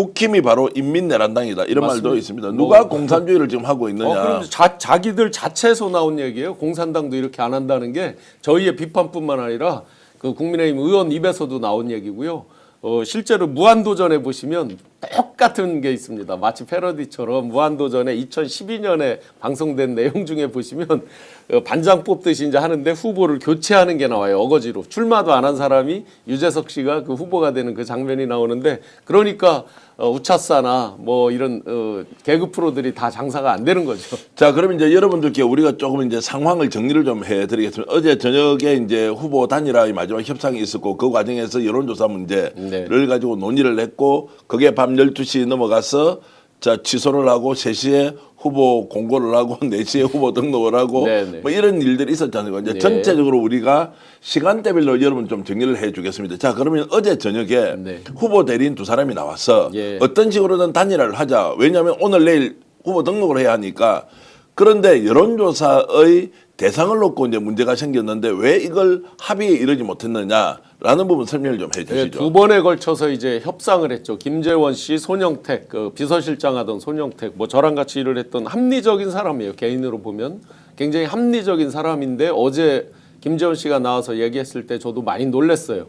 국힘이 바로 인민내란당이다 이런 맞습니다. 말도 있습니다. 누가 공산주의를 지금 하고 있느냐. 그럼 자기들 자체에서 나온 얘기예요. 공산당도 이렇게 안 한다는 게 저희의 비판뿐만 아니라 그 국민의힘 의원 입에서도 나온 얘기고요. 실제로 무한도전에 보시면 똑같은 게 있습니다. 마치 패러디처럼 무한도전에 2012년에 방송된 내용 중에 보시면 반장 뽑듯이 이제 하는데 후보를 교체하는 게 나와요. 어거지로. 출마도 안 한 사람이 유재석 씨가 그 후보가 되는 그 장면이 나오는데 그러니까 우차사나 뭐 이런 개그 프로들이 다 장사가 안 되는 거죠. 자, 그럼 이제 여러분들께 우리가 조금 이제 상황을 정리를 좀 해드리겠습니다. 어제 저녁에 이제 후보 단일화의 마지막 협상이 있었고 그 과정에서 여론조사 문제를 가지고 논의를 했고 그게 밤 12시 넘어가서 자 취소를 하고 3시에 후보 공고를 하고 4시에 후보 등록을 하고 뭐 이런 일들이 있었잖아요. 이제 전체적으로 우리가 시간대별로 여러분 좀 정리를 해주겠습니다. 자, 그러면 어제 저녁에 후보 대리인 2사람이 나와서 어떤 식으로든 단일화를 하자. 왜냐하면 오늘 내일 후보 등록을 해야 하니까. 그런데 여론조사의 대상을 놓고 이제 문제가 생겼는데 왜 이걸 합의에 이르지 못했느냐라는 부분 설명을 좀 해주시죠. 2번에 걸쳐서 이제 협상을 했죠. 김재원 씨, 손영택, 그 비서실장 하던 손영택, 뭐 저랑 같이 일을 했던 합리적인 사람이에요. 개인으로 보면 굉장히 합리적인 사람인데 어제 김재원 씨가 나와서 얘기했을 때 저도 많이 놀랐어요.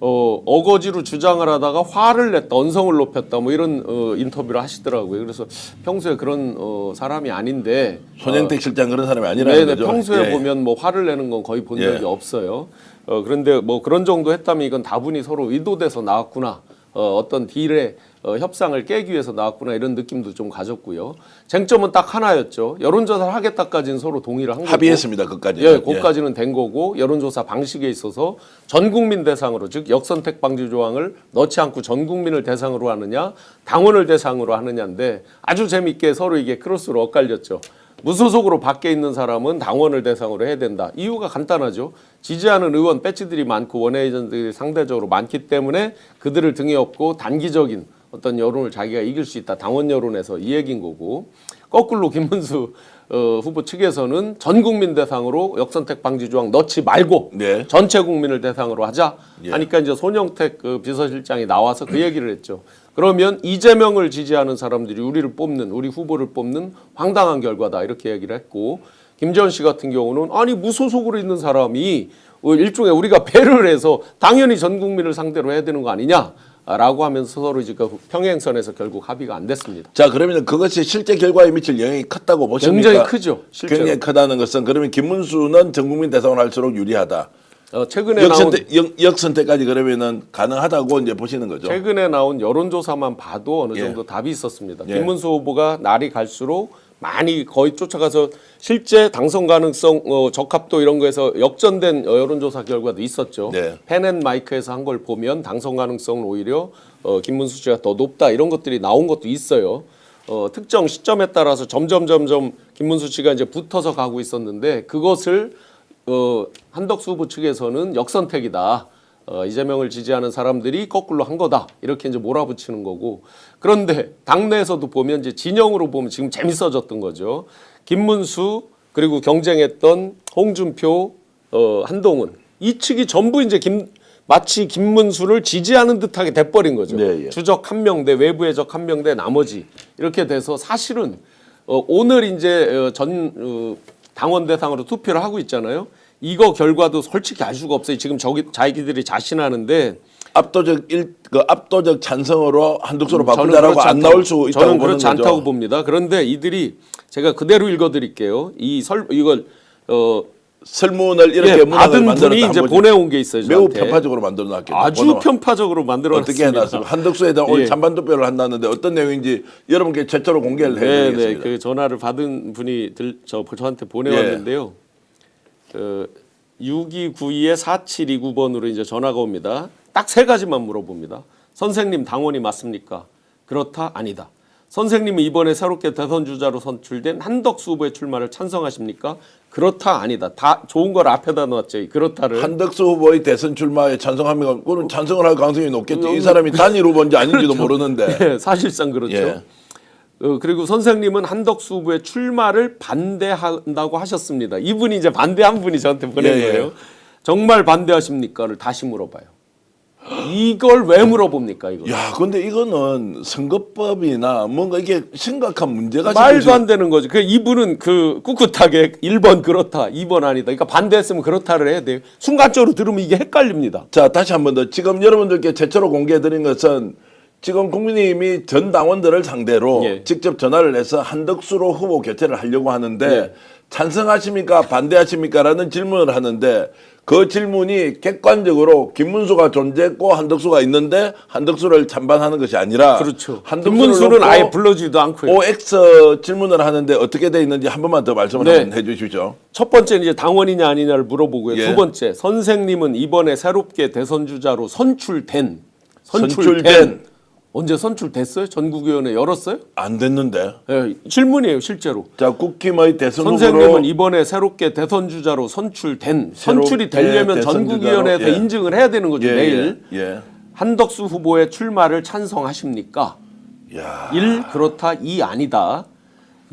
어거지로 주장을 하다가 화를 냈다, 언성을 높였다, 뭐 이런 인터뷰를 하시더라고요. 그래서 평소에 그런 사람이 아닌데 손영택 실장 그런 사람이 아니라는 거죠. 평소에 보면 뭐 화를 내는 건 거의 본 적이 없어요. 그런데 뭐 그런 정도 했다면 이건 다분히 서로 의도돼서 나왔구나. 어떤 딜의 협상을 깨기 위해서 나왔구나 이런 느낌도 좀 가졌고요. 쟁점은 딱 하나였죠. 여론조사를 하겠다까지는 서로 동의를 한 거고. 합의했습니다. 그까지. 그까지는 된 거고 여론조사 방식에 있어서 전 국민 대상으로 즉 역선택 방지 조항을 넣지 않고 전 국민을 대상으로 하느냐 당원을 대상으로 하느냐인데 아주 재밌게 서로 이게 크로스로 엇갈렸죠. 무소속으로 밖에 있는 사람은 당원을 대상으로 해야 된다. 이유가 간단하죠. 지지하는 의원 배지들이 많고 원외에이전트들이 상대적으로 많기 때문에 그들을 등에 업고 단기적인 어떤 여론을 자기가 이길 수 있다. 당원 여론에서 이 얘기인 거고 거꾸로 김문수 후보 측에서는 전 국민 대상으로 역선택 방지 조항 넣지 말고 전체 국민을 대상으로 하자 하니까 이제 손영택 그 비서실장이 나와서 그 얘기를 했죠. 그러면 이재명을 지지하는 사람들이 우리 후보를 뽑는 황당한 결과다 이렇게 얘기를 했고 김재원 씨 같은 경우는 아니 무소속으로 있는 사람이 일종의 우리가 배를 해서 당연히 전 국민을 상대로 해야 되는 거 아니냐라고 하면서 서로 이제 그 평행선에서 결국 합의가 안 됐습니다. 자, 그러면 그것이 실제 결과에 미칠 영향이 컸다고 보십니까? 굉장히 크죠. 실제로. 굉장히 크다는 것은 그러면 김문수는 전 국민 대상으로 할수록 유리하다. 최근에 역선택까지 그러면은 가능하다고 이제 보시는 거죠. 최근에 나온 여론조사만 봐도 어느 정도 답이 있었습니다. 김문수 후보가 날이 갈수록 많이 거의 쫓아가서 실제 당선 가능성 적합도 이런 거에서 역전된 여론조사 결과도 있었죠. 펜앤마이크에서 한 걸 보면 당선 가능성은 오히려 김문수 씨가 더 높다 이런 것들이 나온 것도 있어요. 특정 시점에 따라서 점점 김문수 씨가 이제 붙어서 가고 있었는데 그것을 한덕수 후보 측에서는 역선택이다. 이재명을 지지하는 사람들이 거꾸로 한 거다. 이렇게 이제 몰아붙이는 거고. 그런데 당내에서도 보면 이제 진영으로 보면 지금 재밌어졌던 거죠. 김문수 그리고 경쟁했던 홍준표, 한동훈 이 측이 전부 이제 마치 김문수를 지지하는 듯하게 돼버린 거죠. 주적 한 명 대 외부의 적 한 명 대 나머지 이렇게 돼서 사실은 오늘 이제 당원 대상으로 투표를 하고 있잖아요. 이거 결과도 솔직히 알 수가 없어요. 지금 자기들이 자신하는데 압도적 찬성으로 한덕수로 바꾸자라고 안 나올 수 있다고 저는 보는 그렇지 거죠. 않다고 봅니다. 그런데 이들이 제가 그대로 읽어드릴게요. 이걸 설문을 이렇게 받은 분이 이제 보내온 게 있어요. 매우 저한테. 편파적으로 만들어놨겠죠. 아주 편파적으로 만들어놨습니다. 어떻게 해놨습니까? 한덕수에 대한 오늘 찬반 투표를 한다는데 어떤 내용인지 여러분께 최초로 공개를 해드리겠습니다. 그 전화를 받은 분이 저한테 보내왔는데요. 6292-4729번으로 이제 전화가 옵니다. 딱 3가지만 물어봅니다. 선생님 당원이 맞습니까? 그렇다 아니다. 선생님은 이번에 새롭게 대선 주자로 선출된 한덕수 후보의 출마를 찬성하십니까? 그렇다 아니다. 다 좋은 걸 앞에다 놨죠. 그렇다를. 한덕수 후보의 대선 출마에 찬성합니까? 그건 찬성을 할 가능성이 높겠죠. 이 사람이 단일 후보인지 아닌지도 모르는데. 사실상 그렇죠. 그리고 선생님은 한덕수 후보의 출마를 반대한다고 하셨습니다. 이분이 이제 반대한 분이 저한테 보낸 거예요. 정말 반대하십니까?를 다시 물어봐요. 이걸 왜 물어봅니까 이거? 야, 근데 이거는 선거법이나 뭔가 이게 심각한 문제가 말도 안 되는 거죠. 그 이분은 그 꿋꿋하게 1번 그렇다, 2번 아니다. 그러니까 반대했으면 그렇다를 해야 돼요. 순간적으로 들으면 이게 헷갈립니다. 자, 다시 한 번 더. 지금 여러분들께 최초로 공개해드린 것은 지금 국민의힘이 전 당원들을 상대로 예. 직접 전화를 해서 한덕수로 후보 교체를 하려고 하는데 예. 찬성하십니까 반대하십니까 라는 질문을 하는데 그 질문이 객관적으로 김문수가 존재했고 한덕수가 있는데 한덕수를 찬반하는 것이 아니라 그렇죠. 한덕수를 김문수는 놓고 아예 불러주지도 않고요. OX 질문을 하는데 어떻게 돼 있는지 한 번만 더 말씀을 네. 한번 해주시죠. 첫 번째는 이제 당원이냐 아니냐를 물어보고요. 예. 두 번째, 선생님은 이번에 새롭게 대선 주자로 선출된. 언제 선출됐어요? 전국위원회 열었어요? 안 됐는데. 예, 질문이에요, 실제로. 자, 국힘의 대선 선생님은 후보로 이번에 새롭게 대선 주자로 선출된. 새롭게 선출이 되려면 대선 전국위원회에서 주자로, 예. 인증을 해야 되는 거죠, 내일. 예. 한덕수 후보의 출마를 찬성하십니까? 야. 1. 그렇다. 2. 아니다.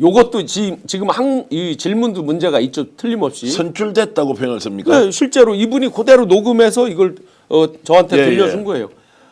요것도 지금 이 질문도 문제가 있죠. 틀림없이. 선출됐다고 표현을 씁니까? 네, 실제로 이분이 그대로 녹음해서 이걸 저한테 예, 들려준 예. 거예요.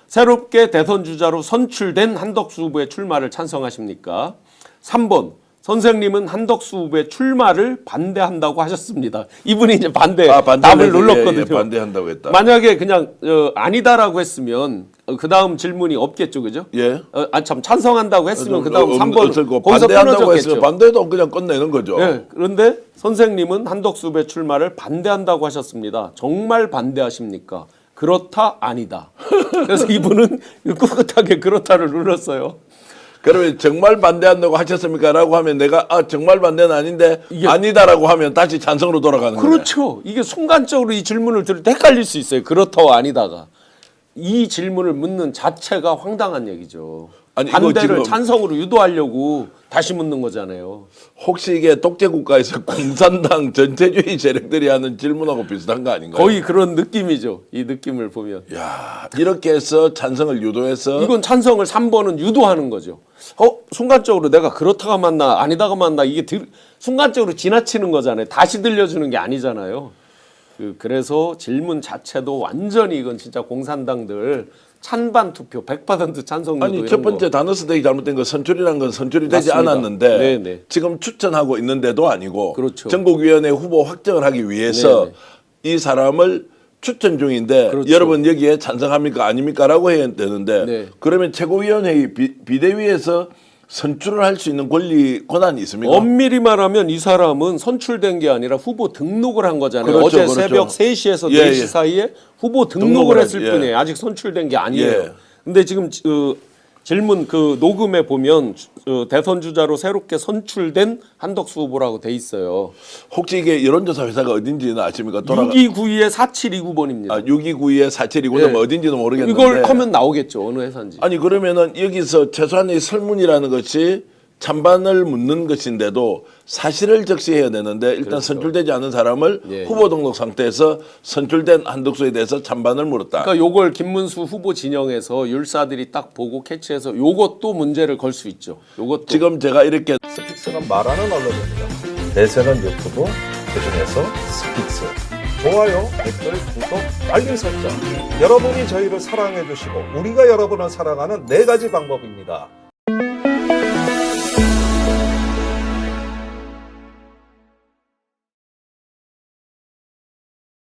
새롭게 대선 주자로 선출된 한덕수 후보의 출마를 찬성하십니까? 3번. 선생님은 한덕수 후보의 출마를 반대한다고 하셨습니다. 이분이 이제 답을 눌렀거든요. 예, 반대한다고 했다. 만약에 그냥 아니다라고 했으면 그 다음 질문이 없겠죠, 그죠? 예. 참 찬성한다고 했으면 그 다음 3번 없을고 거기서 반대한다고 끊어졌겠죠. 했으면 반대도 그냥 끝내는 거죠. 예, 그런데 선생님은 한덕수 후보의 출마를 반대한다고 하셨습니다. 정말 반대하십니까? 그렇다, 아니다. 그래서 이분은 꿋꿋하게 그렇다를 눌렀어요. 그러면 정말 반대한다고 하셨습니까? 라고 하면 내가 정말 반대는 아닌데 아니다라고 하면 다시 찬성으로 돌아가는 거예요. 그렇죠. 이게 순간적으로 이 질문을 들을 때 헷갈릴 수 있어요. 그렇다고 아니다가. 이 질문을 묻는 자체가 황당한 얘기죠. 아니, 이거 반대를 지금 찬성으로 유도하려고 다시 묻는 거잖아요. 혹시 이게 독재국가에서 공산당 전체주의 세력들이 하는 질문하고 비슷한 거 아닌가요? 거의 그런 느낌이죠. 이 느낌을 보면. 야, 이렇게 해서 찬성을 유도해서 이건 찬성을 3번은 유도하는 거죠. 순간적으로 내가 그렇다가 맞나 아니다가 맞나 이게 순간적으로 지나치는 거잖아요. 다시 들려주는 게 아니잖아요. 그래서 질문 자체도 완전히 이건 진짜 공산당들 찬반 투표 100% 찬성 유도 아니 이런 첫 번째 거. 단어 선택이 잘못된 건 선출이라는 건 선출이 되지 맞습니다. 않았는데 네네. 지금 추천하고 있는데도 아니고 그렇죠. 전국위원회 후보 확정을 하기 위해서 네네. 이 사람을 추천 중인데 그렇죠. 여러분 여기에 찬성합니까 아닙니까?라고 해야 되는데 네. 그러면 최고위원회의 비대위에서 선출을 할 수 있는 권한이 있습니까? 엄밀히 말하면 이 사람은 선출된 게 아니라 후보 등록을 한 거잖아요. 그렇죠, 어제 그렇죠. 새벽 3시에서 예, 4시 예. 사이에 후보 등록을 등록을 했을 예. 뿐이에요. 아직 선출된 게 아니에요. 예. 근데 지금 질문 녹음에 보면 대선 주자로 새롭게 선출된 한덕수 후보라고 돼 있어요. 혹시 이게 여론조사 회사가 어딘지는 아십니까? 6292에 4729번입니다. 6292에 4729면 어딘지는 모르겠는데 이걸 하면 나오겠죠. 어느 회사인지. 아니 그러면은 여기서 최소한의 설문이라는 것이 찬반을 묻는 것인데도 사실을 적시해야 되는데 일단 그렇죠. 선출되지 않은 사람을 예. 후보 등록 상태에서 선출된 한덕수에 대해서 찬반을 물었다. 그러니까 요걸 김문수 후보 진영에서 율사들이 딱 보고 캐치해서 요것도 문제를 걸 수 있죠. 요것도 지금 제가 이렇게 스픽스가 말하는 언론입니다. 대세는 유튜브, 그중에서 스픽스. 좋아요, 댓글, 구독, 알림 설정. 여러분이 저희를 사랑해 주시고 우리가 여러분을 사랑하는 4가지 방법입니다.